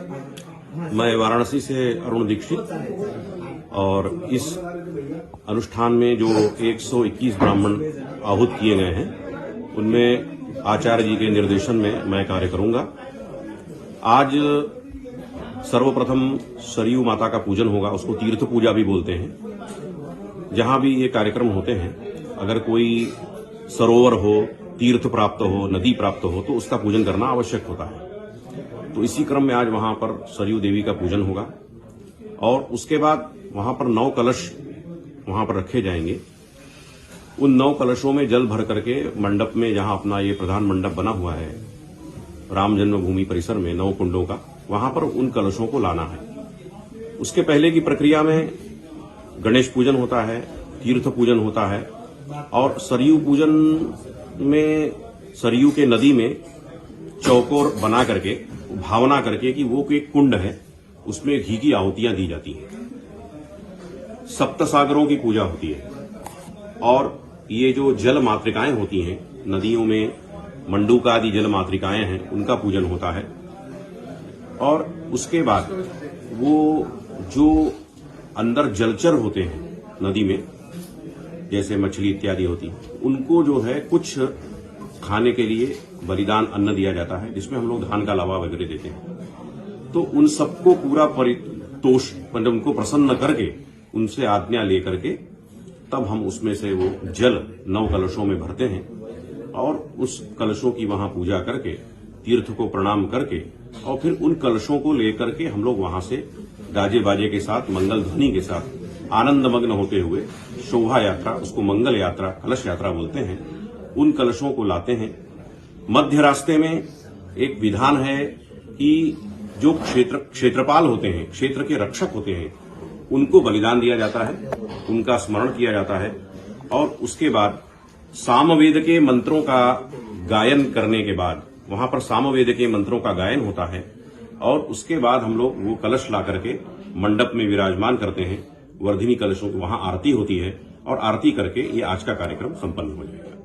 मैं वाराणसी से अरुण दीक्षित और इस अनुष्ठान में जो 121 ब्राह्मण आहूत किए गए हैं उनमें आचार्य जी के निर्देशन में मैं कार्य करूंगा। आज सर्वप्रथम सरयू माता का पूजन होगा, उसको तीर्थ पूजा भी बोलते हैं। जहां भी ये कार्यक्रम होते हैं, अगर कोई सरोवर हो, तीर्थ प्राप्त हो, नदी प्राप्त हो तो उसका पूजन करना आवश्यक होता है। तो इसी क्रम में आज वहां पर सरयू देवी का पूजन होगा और उसके बाद वहां पर 9 कलश वहां पर रखे जाएंगे। उन 9 कलशों में जल भर करके मंडप में, जहां अपना ये प्रधान मंडप बना हुआ है राम जन्मभूमि परिसर में 9 कुंडों का, वहां पर उन कलशों को लाना है। उसके पहले की प्रक्रिया में गणेश पूजन होता है, तीर्थ पूजन होता है और सरयू पूजन में सरयू के नदी में चौकोर बना करके, भावना करके कि वो एक कुंड है, उसमें घी की आहुतियां दी जाती हैं। सप्त सागरों की पूजा होती है और ये जो जल मातृकाएं होती हैं नदियों में, मंडूका आदि जल मातृकाएं हैं, उनका पूजन होता है। और उसके बाद वो जो अंदर जलचर होते हैं नदी में, जैसे मछली इत्यादि होती है, उनको जो है कुछ खाने के लिए बलिदान अन्न दिया जाता है, जिसमें हम लोग धान का लावा वगैरह देते हैं। तो उन सबको पूरा परितोष, मतलब उनको प्रसन्न करके, उनसे आज्ञा लेकर के तब हम उसमें से वो जल 9 कलशों में भरते हैं और उस कलशों की वहां पूजा करके, तीर्थ को प्रणाम करके और फिर उन कलशों को लेकर के हम लोग वहां से गाजे बाजे के साथ, मंगल ध्वनि के साथ आनंद मग्न होते हुए शोभा यात्रा, उसको मंगल यात्रा, कलश यात्रा बोलते हैं, उन कलशों को लाते हैं। मध्य रास्ते में एक विधान है कि जो क्षेत्रपाल होते हैं, क्षेत्र के रक्षक होते हैं, उनको बलिदान दिया जाता है, उनका स्मरण किया जाता है और उसके बाद सामवेद के मंत्रों का गायन करने के बाद, वहां पर सामवेद के मंत्रों का गायन होता है और उसके बाद हम लोग वो कलश ला करके मंडप में विराजमान करते हैं। वर्धिनी कलशों की वहां आरती होती है और आरती करके ये आज का कार्यक्रम संपन्न हो जाएगा।